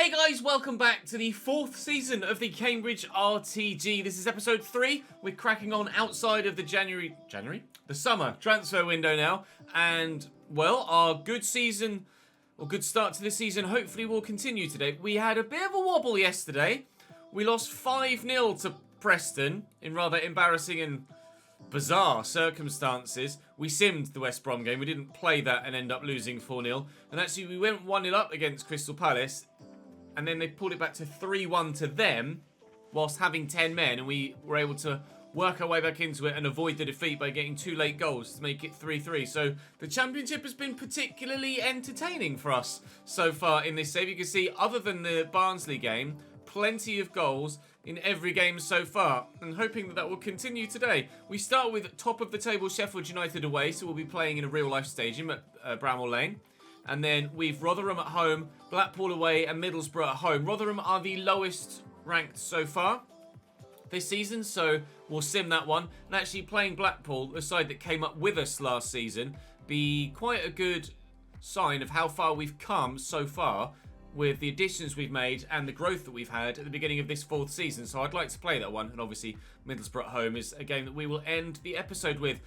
Hey guys, welcome back to the 4th season of the Cambridge RTG. This is episode 3. We're cracking on outside of the the summer transfer window now. And, well, our good season, or good start to the season, hopefully will continue today. We had a bit of a wobble yesterday. We lost 5-0 to Preston in rather embarrassing and bizarre circumstances. We simmed the West Brom game. We didn't play that and end up losing 4-0. And actually, we went 1-0 up against Crystal Palace. And then they pulled it back to 3-1 to them whilst having 10 men. And we were able to work our way back into it and avoid the defeat by getting 2 late goals to make it 3-3. So the championship has been particularly entertaining for us so far in this save. You can see, other than the Barnsley game, plenty of goals in every game so far. And hoping that that will continue today. We start with top of the table Sheffield United away. So we'll be playing in a real life stadium at Bramall Lane. And then we've Rotherham at home, Blackpool away, and Middlesbrough at home. Rotherham are the lowest ranked so far this season, so we'll sim that one. And actually playing Blackpool, the side that came up with us last season, be quite a good sign of how far we've come so far with the additions we've made and the growth that we've had at the beginning of this 4th season. So I'd like to play that one. And obviously Middlesbrough at home is a game that we will end the episode with.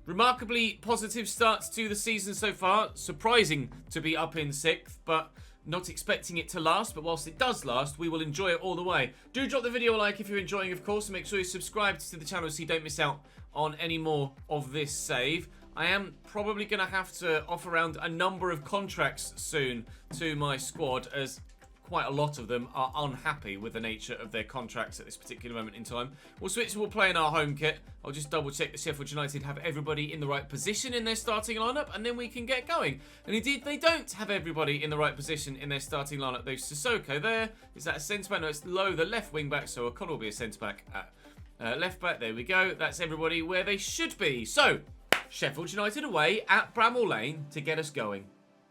Remarkably positive starts to the season so far. Surprising to be up in 6th, but not expecting it to last. But whilst it does last, we will enjoy it all the way. Do drop the video a like if you're enjoying, of course, and make sure you're subscribed to the channel so you don't miss out on any more of this save. I am probably going to have to offer around a number of contracts soon to my squad, as quite a lot of them are unhappy with the nature of their contracts at this particular moment in time. We'll switch and we'll play in our home kit. I'll just double check that Sheffield United have everybody in the right position in their starting lineup, and then we can get going. And indeed, they don't have everybody in the right position in their starting lineup. There's Sissoko there. Is that a centre-back? No, it's Lowe, the left wing-back, so O'Connell will be a centre-back at left-back. There we go. That's everybody where they should be. So, Sheffield United away at Bramall Lane to get us going.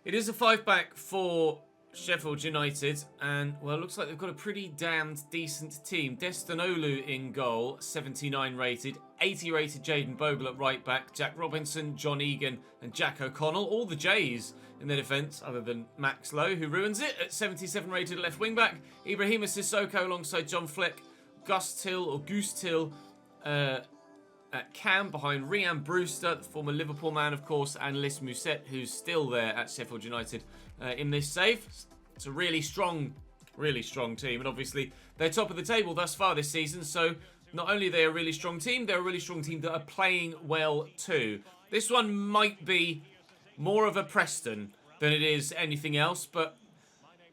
It is a 5-back for Sheffield United, and well, it looks like they've got a pretty damned decent team. Destinolu in goal, 79 rated, 80 rated Jayden Bogle at right back, Jack Robinson, John Egan and Jack O'Connell, all the J's in their defence other than Max Lowe, who ruins it, at 77 rated left wing back, Ibrahima Sissoko alongside John Fleck, Gus Till at Cam behind Rhian Brewster, the former Liverpool man, of course, and Lys Mousset, who's still there at Sheffield United in this save. It's a really strong team, and obviously they're top of the table thus far this season, so not only are they a really strong team, they're a really strong team that are playing well too. This one might be more of a Preston than it is anything else, but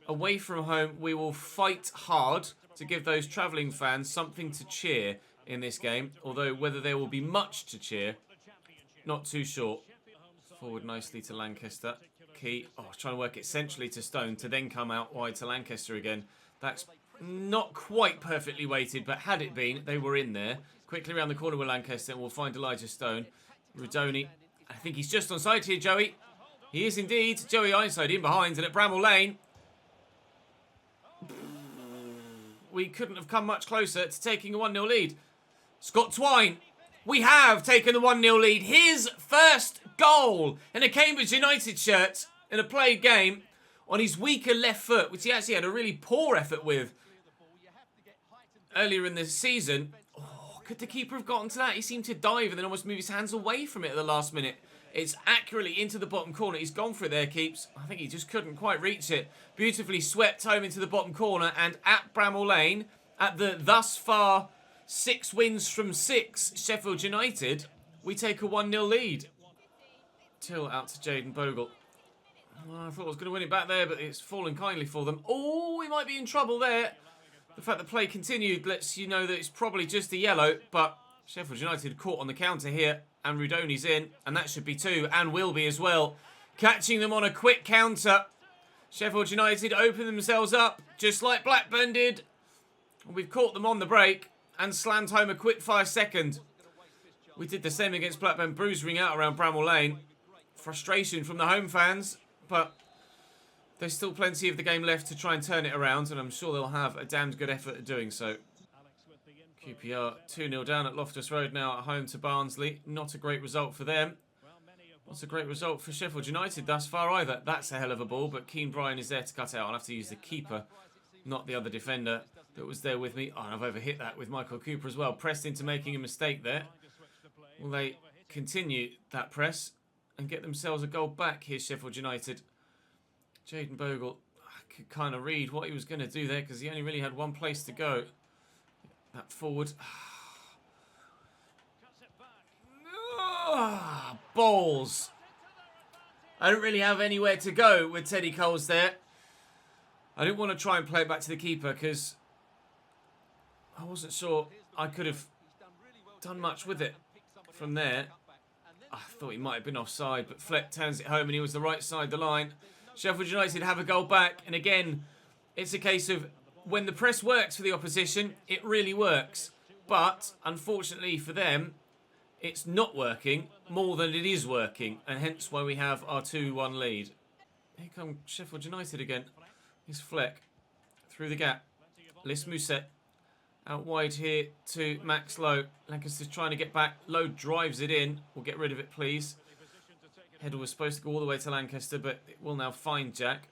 away from home we will fight hard to give those travelling fans something to cheer in this game, although whether there will be much to cheer, not too sure. Forward nicely to Lancaster. Key. Oh, I was trying to work it centrally to Stone to then come out wide to Lancaster again. That's not quite perfectly weighted, but had it been, they were in there. Quickly around the corner with Lancaster, and we'll find Elijah Stone. Rudoni. I think he's just on side here, Joey. He is indeed. Joey Ironside in behind, and at Bramall Lane, we couldn't have come much closer to taking a 1-0 lead. Scott Twine. We have taken the 1-0 lead. His first goal in a Cambridge United shirt in a played game on his weaker left foot, which he actually had a really poor effort with earlier in the season. Oh, could the keeper have gotten to that? He seemed to dive and then almost move his hands away from it at the last minute. It's accurately into the bottom corner. He's gone for it there, Keeps. I think he just couldn't quite reach it. Beautifully swept home into the bottom corner, and at Bramall Lane, at the thus far 6 wins from 6 Sheffield United, we take a 1-0 lead. Till out to Jayden Bogle. Well, I thought I was going to win it back there, but it's fallen kindly for them. Oh, we might be in trouble there. The fact that play continued lets you know that it's probably just a yellow, but Sheffield United caught on the counter here, and Rudoni's in, and that should be 2, and will be as well. Catching them on a quick counter. Sheffield United open themselves up, just like Blackburn did. We've caught them on the break, and slammed home a quick fire second. We did the same against Blackburn. Bruise ring out around Bramall Lane. Frustration from the home fans, but there's still plenty of the game left to try and turn it around, and I'm sure they'll have a damned good effort at doing so. QPR 2-0 down at Loftus Road now at home to Barnsley. Not a great result for them. Not a great result for Sheffield United thus far either. That's a hell of a ball, but Keane Bryan is there to cut out. I'll have to use the keeper not the other defender that was there with me. Oh, and I've overhit that with Michael Cooper as well. Pressed into making a mistake there. Will they continue that press and get themselves a goal back here, Sheffield United? Jayden Bogle, I could kind of read what he was going to do there because he only really had one place to go. That forward. Balls. I don't really have anywhere to go with Teddy Coles there. I didn't want to try and play it back to the keeper because I wasn't sure I could have done much with it from there. I thought he might have been offside, but Fleck turns it home and he was the right side of the line. Sheffield United have a goal back, and again, it's a case of when the press works for the opposition, it really works. But unfortunately for them, it's not working more than it is working, and hence why we have our 2-1 lead. Here come Sheffield United again. Here's Fleck through the gap. Lis Mousset out wide here to Max Lowe. Lancaster's trying to get back. Lowe drives it in. We'll get rid of it, please. Header was supposed to go all the way to Lancaster, but it will now find Jack.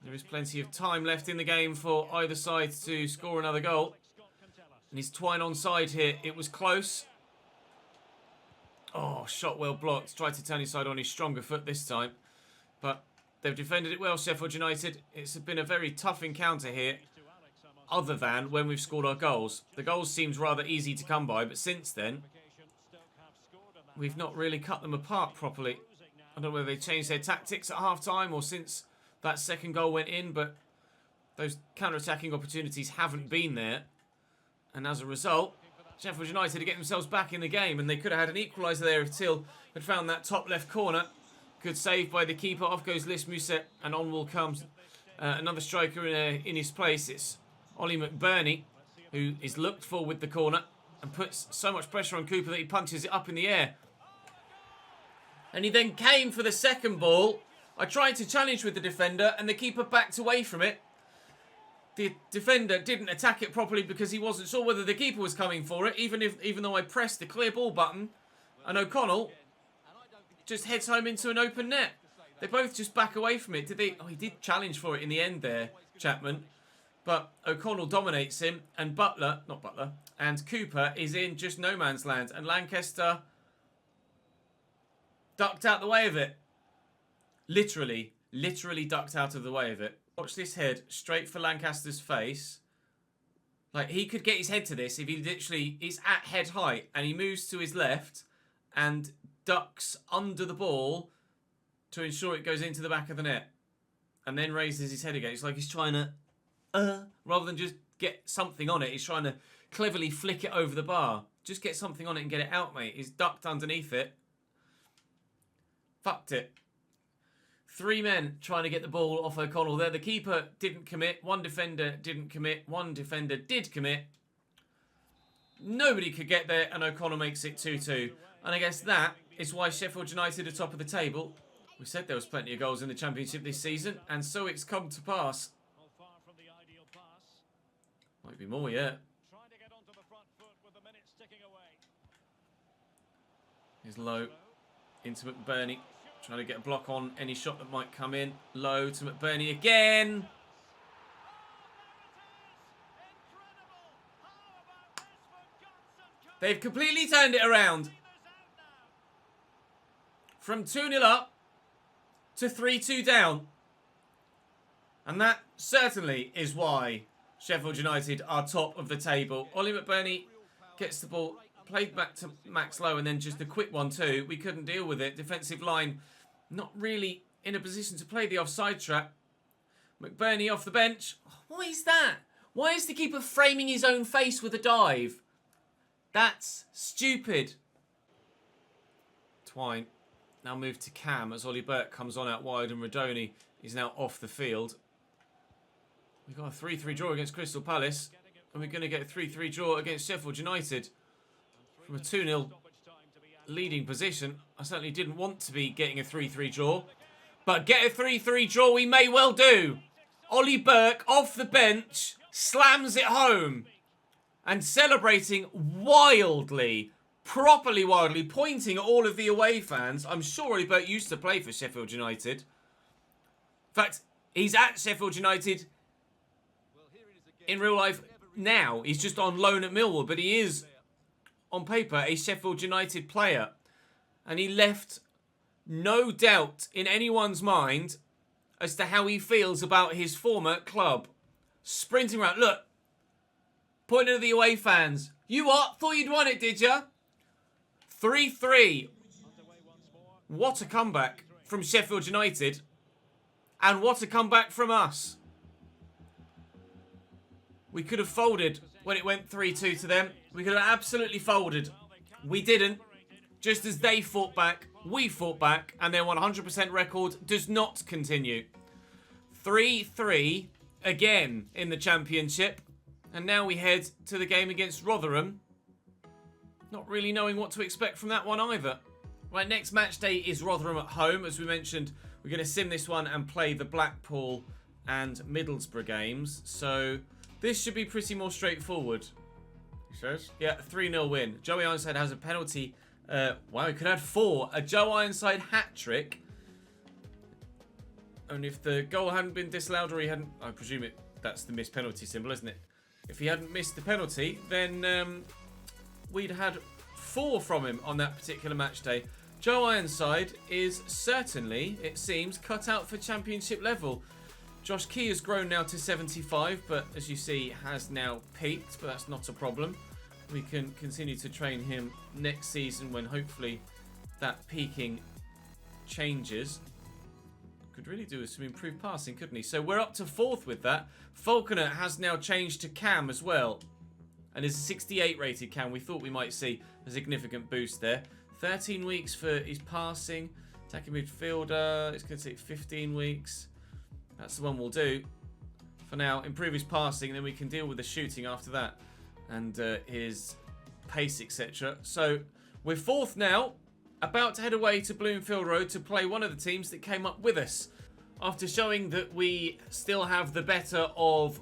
There is plenty of time left in the game for either side to score another goal. And he's Twine onside here. It was close. Oh, shot well blocked. Tried to turn his side on his stronger foot this time. But they've defended it well, Sheffield United. It's been a very tough encounter here, other than when we've scored our goals. The goals seemed rather easy to come by, but since then, we've not really cut them apart properly. I don't know whether they changed their tactics at half-time or since that second goal went in, but those counter-attacking opportunities haven't been there. And as a result, Sheffield United to get themselves back in the game, and they could have had an equaliser there if Till had found that top left corner. Good save by the keeper. Off goes Lis Mousset, and on will come another striker in his place. It's Ollie McBurney, who is looked for with the corner and puts so much pressure on Cooper that he punches it up in the air. And he then came for the second ball. I tried to challenge with the defender, and the keeper backed away from it. The defender didn't attack it properly because he wasn't sure whether the keeper was coming for it, even though I pressed the clear ball button. And O'Connell just heads home into an open net. They both just back away from it. Did they? Oh, he did challenge for it in the end there, Chapman. But O'Connell dominates him, and and Cooper is in just no man's land. And Lancaster ducked out the way of it. Literally ducked out of the way of it. Watch this head straight for Lancaster's face. Like, he could get his head to this if he literally is at head height and he moves to his left and ducks under the ball to ensure it goes into the back of the net and then raises his head again. It's like he's trying to, rather than just get something on it, he's trying to cleverly flick it over the bar. Just get something on it and get it out, mate. He's ducked underneath it. Fucked it. 3 men trying to get the ball off O'Connell there. The keeper didn't commit. One defender didn't commit. One defender did commit. Nobody could get there, and O'Connell makes it 2-2. And I guess that is why Sheffield United are top of the table. We said there was plenty of goals in the Championship this season, and so it's come to pass. Might be more yet. Here's Lowe into McBurney. Trying to get a block on any shot that might come in. Low to McBurney again. They've completely turned it around. From 2-0 up to 3-2 down. And that certainly is why Sheffield United are top of the table. Ollie McBurney gets the ball, played back to Max Lowe, and then just a quick 1-2. We couldn't deal with it. Defensive line not really in a position to play the offside trap. McBurney off the bench. What is that? Why is the keeper framing his own face with a dive? That's stupid. Twine now moved to Cam as Ollie Burke comes on out wide, and Radoni is now off the field. We've got a 3-3 draw against Crystal Palace, and we're going to get a 3-3 draw against Sheffield United from a 2-0 leading position. I certainly didn't want to be getting a 3-3 draw, but get a 3-3 draw we may well do. Ollie Burke off the bench slams it home and celebrating wildly, properly wildly, pointing at all of the away fans. I'm sure Ollie Burke used to play for Sheffield United. In fact, he's at Sheffield United in real life now. He's just on loan at Millwall, but he is, on paper, a Sheffield United player. And he left no doubt in anyone's mind as to how he feels about his former club. Sprinting around. Look. Pointing at the away fans. You what? Thought you'd won it, did ya? 3-3. What a comeback from Sheffield United. And what a comeback from us. We could have folded when it went 3-2 to them. We could have absolutely folded. We didn't. Just as they fought back, we fought back. And their 100% record does not continue. 3-3 again in the Championship. And now we head to the game against Rotherham. Not really knowing what to expect from that one either. Right, next match day is Rotherham at home. As we mentioned, we're going to sim this one and play the Blackpool and Middlesbrough games. So this should be pretty more straightforward. He says? Yeah, 3-0 win. Joey Ironside has a penalty. Wow, he could have had 4. A Joe Ironside hat-trick. And if the goal hadn't been disallowed or he hadn't... I presume that's the missed penalty symbol, isn't it? If he hadn't missed the penalty, then we'd had 4 from him on that particular match day. Joe Ironside is certainly, it seems, cut out for Championship level. Josh Key has grown now to 75, but as you see, has now peaked, but that's not a problem. We can continue to train him next season when hopefully that peaking changes. Could really do with some improved passing, couldn't he? So we're up to 4th with that. Falconer has now changed to Cam as well. And is a 68 rated Cam. We thought we might see a significant boost there. 13 weeks for his passing. Attacking midfielder. It's going to take 15 weeks. That's the one we'll do. For now, improve his passing. And then we can deal with the shooting after that. And his pace, etc. So we're 4th now. About to head away to Bloomfield Road to play one of the teams that came up with us. After showing that we still have the better of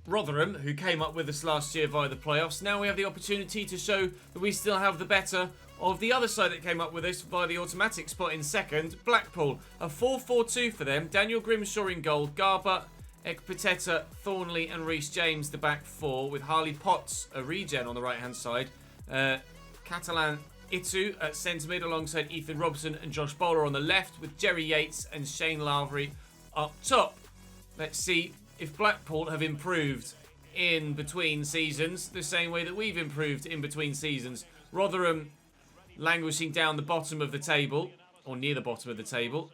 Rotherham, who came up with us last year via the playoffs, now we have the opportunity to show that we still have the better of the other side that came up with us via the automatic spot in 2nd, Blackpool. A 4-4-2 for them. Daniel Grimshaw in goal, Garber, Ekpiteta, Thornley and Reece James the back 4, with Harley Potts, a regen on the right hand side. Catalan Itu at centre mid alongside Ethan Robson and Josh Bowler on the left, with Jerry Yates and Shane Lavery up top. Let's see if Blackpool have improved in between seasons the same way that we've improved in between seasons. Rotherham languishing down the bottom of the table, or near the bottom of the table.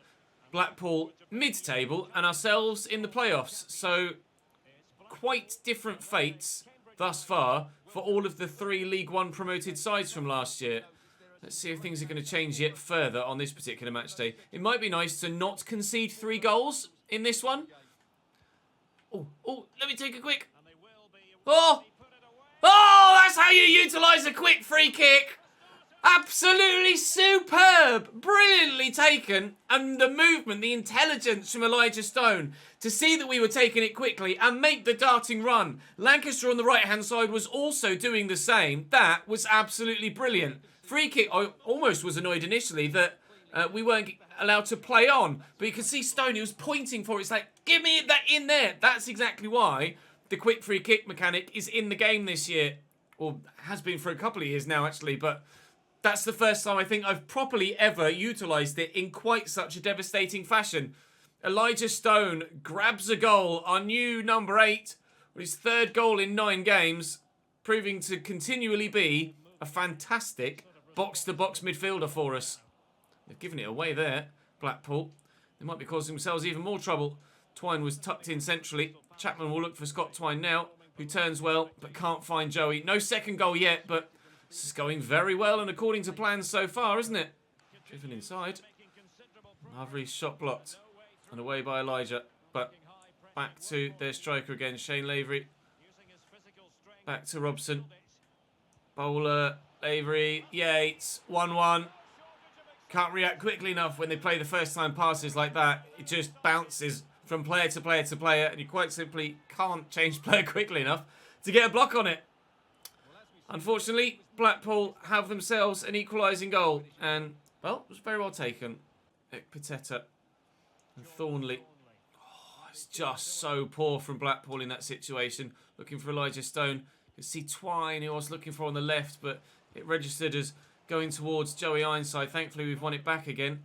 Blackpool mid-table, and ourselves in the playoffs. So quite different fates thus far for all of the 3 League One promoted sides from last year. Let's see if things are going to change yet further on this particular match day. It might be nice to not concede 3 goals in this one. Oh, let me take a quick. Oh, that's how you utilise a quick free kick. Absolutely superb. Brilliantly taken. And the movement, the intelligence from Elijah Stone to see that we were taking it quickly and make the darting run. Lancaster on the right-hand side was also doing the same. That was absolutely brilliant. Free kick, I almost was annoyed initially that we weren't allowed to play on. But you can see Stone, he was pointing for it. It's like, give me that in there. That's exactly why the quick free kick mechanic is in the game this year. Or has been for a couple of years now, actually. But that's the first time I think I've properly ever utilised it in quite such a devastating fashion. Elijah Stone grabs a goal. Our new number 8, with his 3rd goal in 9 games, proving to continually be a fantastic box-to-box midfielder for us. They've given it away there, Blackpool. They might be causing themselves even more trouble. Twine was tucked in centrally. Chapman will look for Scott Twine now, who turns well, but can't find Joey. No second goal yet, but this is going very well and according to plans so far, isn't it? Driven inside. Lavery's shot blocked. And away by Elijah. But back to their striker again, Shane Lavery. Back to Robson. Bowler, Lavery, Yates, 1-1. Can't react quickly enough when they play the first time passes like that. It just bounces from player to player to player, and you quite simply can't change player quickly enough to get a block on it. Unfortunately, Blackpool have themselves an equalising goal, and, well, it was very well taken. Ekpiteta and Thornley. Oh, It's just so poor from Blackpool in that situation. Looking for Elijah Stone. You can see Twine, who I was looking for on the left, but it registered as going towards Joey Ironside. Thankfully, we've won it back again.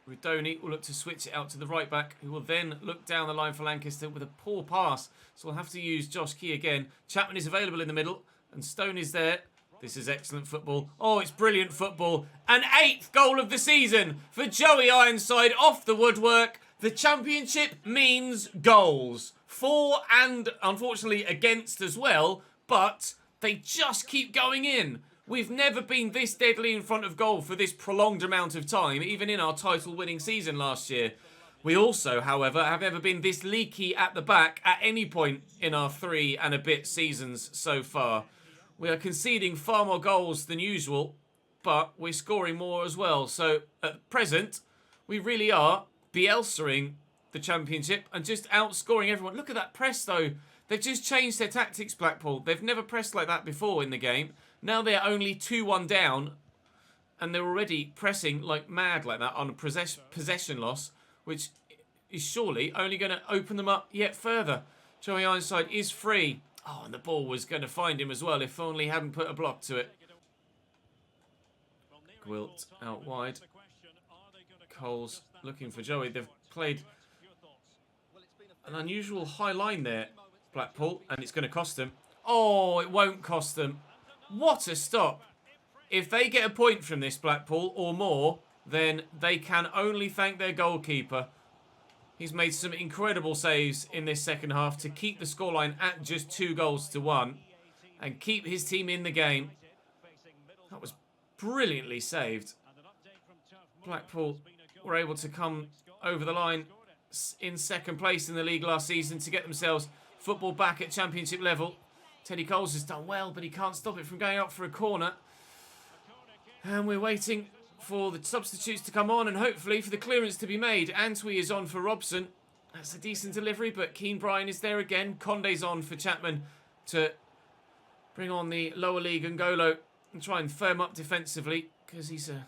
Rudoni will look to switch it out to the right back, who will then look down the line for Lancaster with a poor pass. So we'll have to use Josh Key again. Chapman is available in the middle, and Stone is there. This is excellent football. Oh, it's brilliant football. An 8th goal of the season for Joey Ironside off the woodwork. The championship means goals. For and, unfortunately, against as well, but they just keep going in. We've never been this deadly in front of goal for this prolonged amount of time, even in our title-winning season last year. We also, however, have never been this leaky at the back at any point in our 3 and a bit seasons so far. We are conceding far more goals than usual, but we're scoring more as well. So, at present, we really are Bielsa-ing the championship and just outscoring everyone. Look at that press, though. They've just changed their tactics, Blackpool. They've never pressed like that before in the game. Now they're only 2-1 down, and they're already pressing like mad like that on a possession loss, which is surely only going to open them up yet further. Joey Ironside is free. Oh, and the ball was going to find him as well if only he hadn't put a block to it. Gwilt out wide. Coles looking for Joey. They've played an unusual high line there, Blackpool, and it's going to cost them. Oh, it won't cost them. What a stop. If they get a point from this, Blackpool, or more, then they can only thank their goalkeeper. He's made some incredible saves in this second half to keep the scoreline at just 2-1 and keep his team in the game. That was brilliantly saved. Blackpool were able to come over the line in second place in the league last season to get themselves football back at championship level. Teddy Coles has done well, but he can't stop it from going out for a corner. And we're waiting for the substitutes to come on and hopefully for the clearance to be made. Antwi is on for Robson. That's a decent delivery, but Keane Bryan is there again. Conde's on for Chapman to bring on the lower league N'Golo and try and firm up defensively because he's a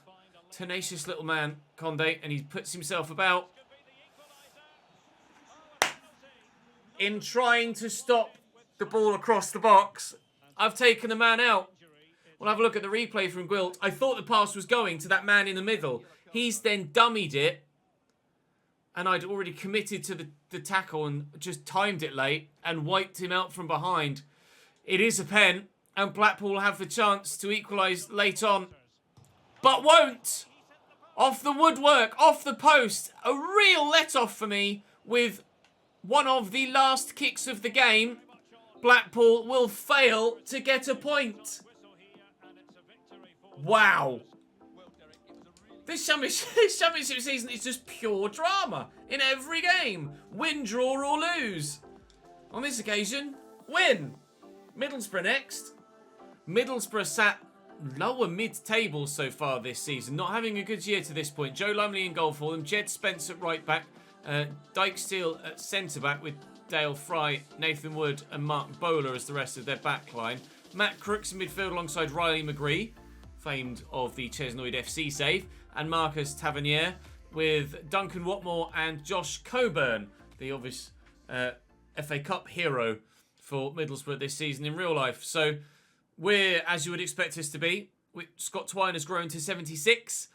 tenacious little man, Conde, and he puts himself about in trying to stop the ball across the box. I've taken the man out. We'll have a look at the replay from Gwilt. I thought the pass was going to that man in the middle. He's then dummied it. And I'd already committed to the tackle and just timed it late and wiped him out from behind. It is a pen. And Blackpool will have the chance to equalise late on. But won't. Off the woodwork, off the post. A real let-off for me with one of the last kicks of the game. Blackpool will fail to get a point. Wow. This championship season is just pure drama in every game. Win, draw or lose. On this occasion, win. Middlesbrough next. Middlesbrough sat lower mid-table so far this season. Not having a good year to this point. Joe Lumley in goal for them. Jed Spence at right back. Dyke Steele at centre-back with Dale Fry, Nathan Wood and Mark Bowler as the rest of their back line. Matt Crooks in midfield alongside Riley McGree, famed of the Chesnoid FC save, and Marcus Tavernier with Duncan Watmore and Josh Coburn, the obvious FA Cup hero for Middlesbrough this season in real life. So we're, as you would expect us to be, Scott Twine has grown to 76.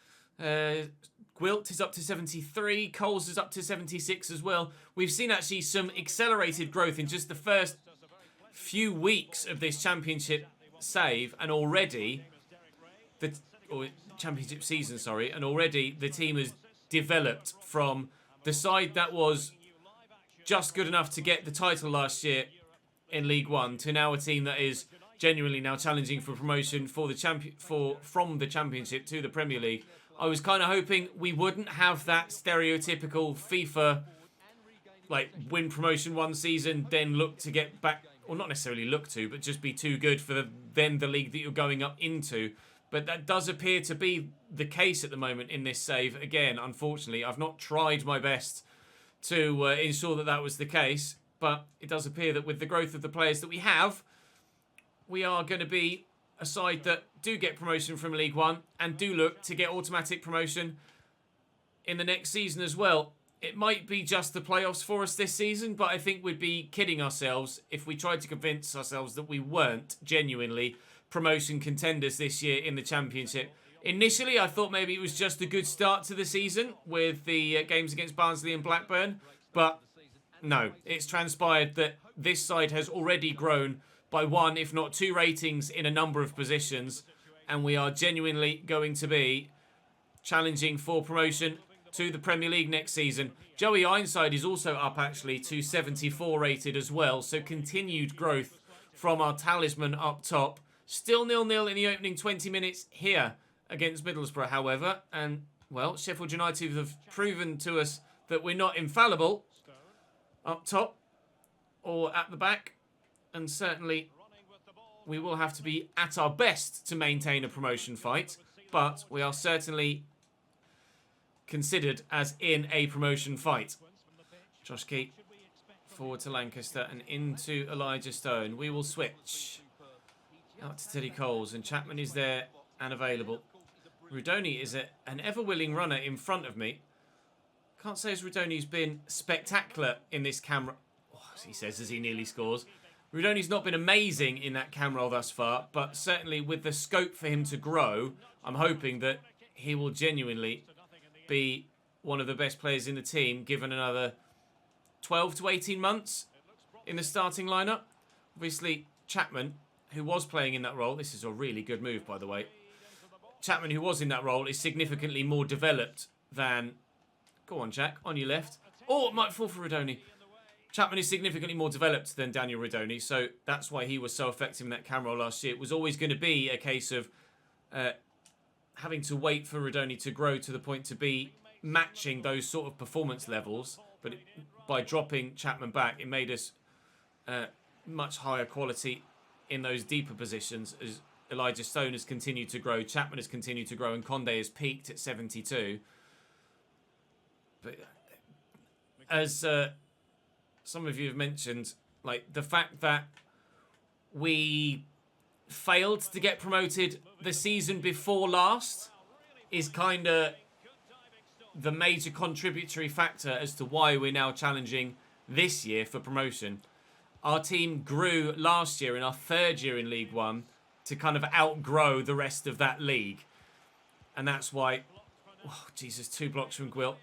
Gwilt is up to 73. Coles is up to 76 as well. We've seen actually some accelerated growth in just the first few weeks of this championship save, and already championship season, sorry, and already the team has developed from the side that was just good enough to get the title last year in League One to now a team that is genuinely now challenging for promotion for the from the Championship to the Premier League. I was kind of hoping we wouldn't have that stereotypical FIFA, like, win promotion one season, then look to get back, or not necessarily look to, but just be too good for the league that you're going up into. But that does appear to be the case at the moment in this save. Again, unfortunately, I've not tried my best to ensure that that was the case, but it does appear that with the growth of the players that we have, we are going to be a side that do get promotion from League One and do look to get automatic promotion in the next season as well. it might be just the playoffs for us this season, but I think we'd be kidding ourselves if we tried to convince ourselves that we weren't genuinely promotion contenders this year in the Championship. Initially, I thought maybe it was just a good start to the season with the games against Barnsley and Blackburn, but no, it's transpired that this side has already grown by 1, if not 2 ratings in a number of positions, and we are genuinely going to be challenging for promotion to the Premier League next season. Joey Ironside is also up actually to 74 rated as well, so continued growth from our talisman up top. Still 0-0 in the opening 20 minutes here against Middlesbrough, however, and well, Sheffield United have proven to us that we're not infallible up top or at the back, and certainly we will have to be at our best to maintain a promotion fight, but we are certainly considered as in a promotion fight. Josh Key forward to Lancaster and into Elijah Stone. We will switch out to Teddy Coles, and Chapman is there and available. Rudoni is an ever-willing runner in front of me. Can't say as Rudoni's been spectacular in this camera. Oh, as he says as he nearly scores. Rudoni's not been amazing in that cam roll thus far, but certainly with the scope for him to grow, I'm hoping that he will genuinely be one of the best players in the team, given another 12 to 18 months in the starting lineup. Obviously, Chapman, who was playing in that role, this is a really good move, by the way. Chapman, who was in that role, is significantly more developed than... Go on, Jack, on your left. Oh, it might fall for Rudoni. Chapman is significantly more developed than Daniel Rudoni, so that's why he was so effective in that cam roll last year. It was always going to be a case of having to wait for Rudoni to grow to the point to be matching those sort of performance levels, but by dropping Chapman back, it made us much higher quality in those deeper positions as Elijah Stone has continued to grow, Chapman has continued to grow, and Conde has peaked at 72. But as some of you have mentioned, like the fact that we failed to get promoted the season before last is kind of the major contributory factor as to why we're now challenging this year for promotion. Our team grew last year in our 3rd year in League One to kind of outgrow the rest of that league. And that's why... Oh, Jesus, 2 blocks from Gwilt.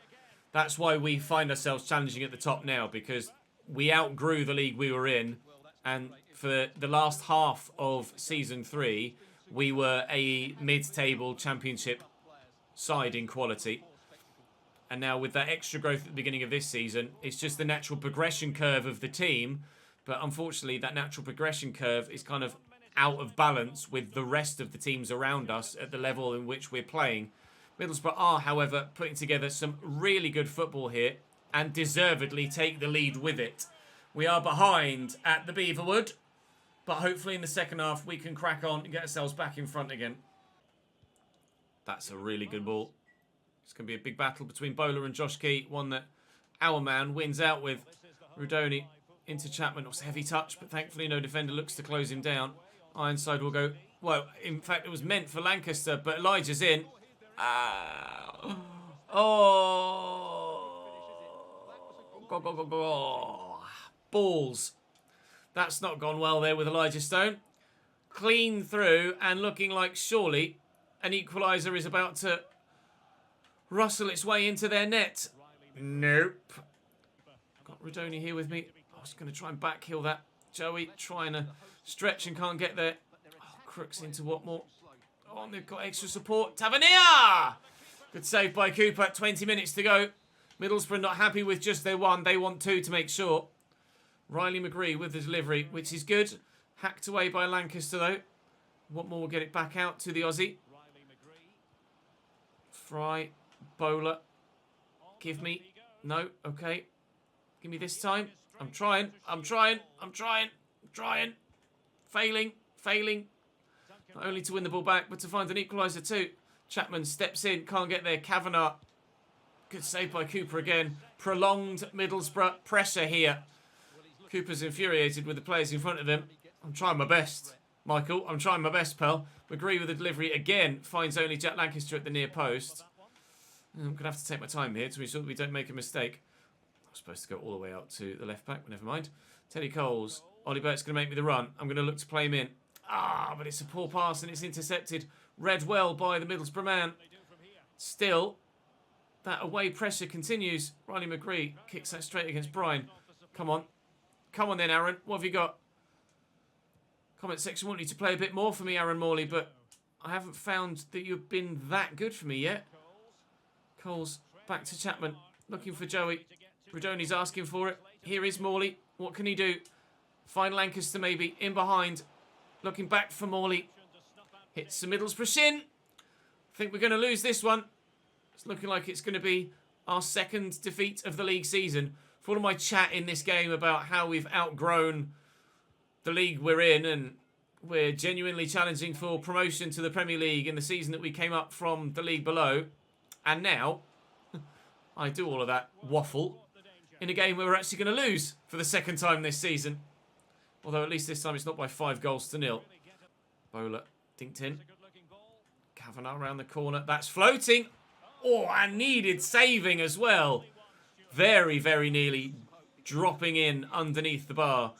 That's why we find ourselves challenging at the top now, because we outgrew the league we were in. And for the last half of Season 3, we were a mid-table championship side in quality. And now with that extra growth at the beginning of this season, it's just the natural progression curve of the team. But unfortunately, that natural progression curve is kind of out of balance with the rest of the teams around us at the level in which we're playing. Middlesbrough are, however, putting together some really good football here and deservedly take the lead with it. We are behind at the Beaverwood, but hopefully in the second half we can crack on and get ourselves back in front again. That's a really good ball. It's going to be a big battle between Bowler and Josh Key, one that our man wins out with. Rudoni into Chapman. It was a heavy touch, but thankfully no defender looks to close him down. Ironside will go... Well, in fact, it was meant for Lancaster, but Elijah's in. Oh! Go. Balls. That's not gone well there with Elijah Stone. Clean through and looking like surely an equaliser is about to rustle its way into their net. Nope. Got Rudoni here with me. I was going to try and backheel that. Joey trying to stretch and can't get there. Oh, Crooks into Watmore. Oh, and they've got extra support. Tavernier! Good save by Cooper. 20 minutes to go. Middlesbrough not happy with just their 1. They want 2 to make sure. Riley McGree with the delivery, which is good. Hacked away by Lancaster, though. Watmore will get it back out to the Aussie. Fry. Bowler. Give me. No. Okay. Give me this time. I'm trying. Failing. Not only to win the ball back, but to find an equaliser too. Chapman steps in. Can't get there. Kavanagh. Good save by Cooper again. Prolonged Middlesbrough pressure here. Cooper's infuriated with the players in front of him. I'm trying my best, Michael. I'm trying my best, pal. McGree with the delivery again. Finds only Jack Lancaster at the near post. I'm going to have to take my time here to ensure that we don't make a mistake. I'm supposed to go all the way out to the left back, but never mind. Teddy Coles. Ollie Burke's going to make me the run. I'm going to look to play him in. But it's a poor pass and it's intercepted. Read well by the Middlesbrough man. Still, that away pressure continues. Riley McGree kicks that straight against Brian. Come on. Come on then, Aaron. What have you got? Comment section want you to play a bit more for me, Aaron Morley, but I haven't found that you've been that good for me yet. Coles back to Chapman. Looking for Joey. Brodoni's asking for it. Here is Morley. What can he do? Find Lancaster maybe. In behind. Looking back for Morley. Hits the Middlesbrough shin. I think we're going to lose this one. It's looking like it's going to be our second defeat of the league season. For all of my chat in this game about how we've outgrown the league we're in and we're genuinely challenging for promotion to the Premier League in the season that we came up from the league below. And now, I do all of that waffle in a game where we're actually going to lose for the second time this season. Although at least this time it's not by 5-0. Bowler dinked in. Kavanagh around the corner. That's floating. Oh, and needed saving as well. Very, very nearly dropping in underneath the bar.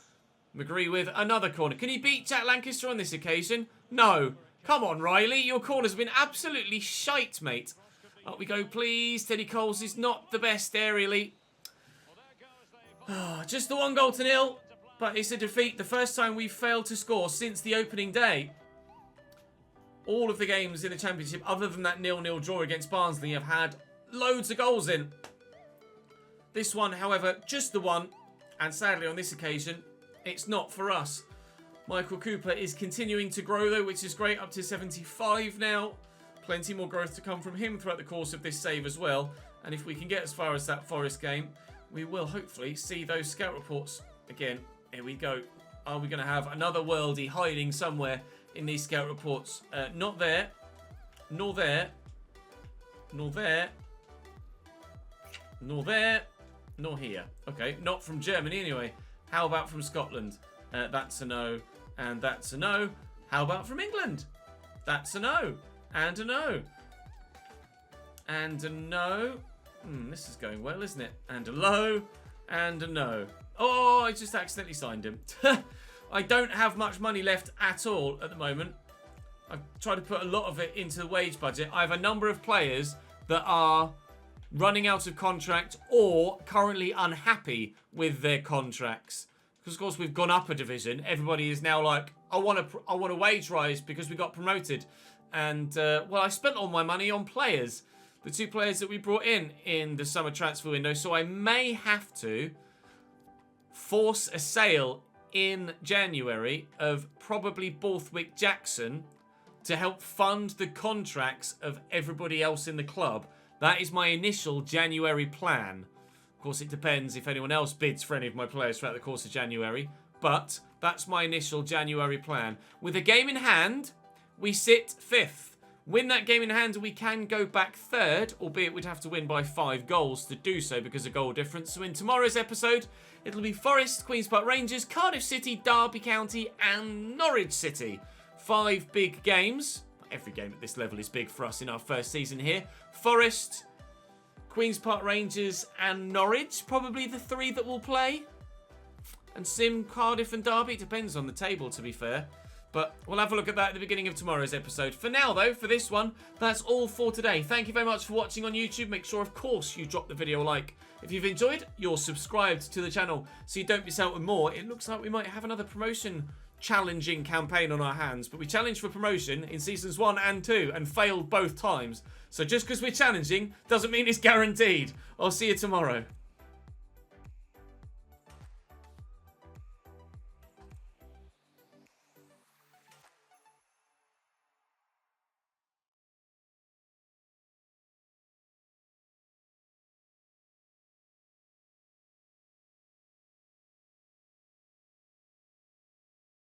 McGree with another corner. Can he beat Jack Lancaster on this occasion? No. Come on, Riley. Your corner's been absolutely shite, mate. Up we go, please. Teddy Coles is not the best aerially. Just the 1-0. But it's a defeat. The first time we've failed to score since the opening day. All of the games in the Championship, other than that 0-0 draw against Barnsley, have had loads of goals in. This one, however, just the one. And sadly, on this occasion, it's not for us. Michael Cooper is continuing to grow, though, which is great. Up to 75 now. Plenty more growth to come from him throughout the course of this save as well. And if we can get as far as that Forest game, we will hopefully see those scout reports again. Here we go. Are we going to have another worldie hiding somewhere in these scout reports? Not there. Nor there. Nor there. Nor there. Nor here. Okay, not from Germany anyway. How about from Scotland? That's a no. And that's a no. How about from England? That's a no. And a no. And a no. This is going well, isn't it? And a low. And a no. Oh, I just accidentally signed him. I don't have much money left at all at the moment. I've tried to put a lot of it into the wage budget. I have a number of players that are running out of contract or currently unhappy with their contracts. Because, of course, we've gone up a division. Everybody is now like, I want a wage rise because we got promoted. And, well, I spent all my money on players. The 2 players that we brought in the summer transfer window. So I may have to force a sale in January of probably Borthwick Jackson to help fund the contracts of everybody else in the club. That is my initial January plan. Of course, it depends if anyone else bids for any of my players throughout the course of January. But that's my initial January plan. With a game in hand, we sit 5th. Win that game in hand, we can go back 3rd, albeit we'd have to win by 5 goals to do so because of goal difference. So in tomorrow's episode, it'll be Forest, Queen's Park Rangers, Cardiff City, Derby County, and Norwich City. 5 big games. Every game at this level is big for us in our first season here. Forest, Queen's Park Rangers, and Norwich. Probably the 3 that we'll play. And Sim, Cardiff, and Derby. Depends on the table, to be fair. But we'll have a look at that at the beginning of tomorrow's episode. For now, though, for this one, that's all for today. Thank you very much for watching on YouTube. Make sure, of course, you drop the video a like. If you've enjoyed, you're subscribed to the channel so you don't miss out on more. It looks like we might have another promotion challenging campaign on our hands. But we challenged for promotion in seasons 1 and 2 and failed both times. So just because we're challenging doesn't mean it's guaranteed. I'll see you tomorrow.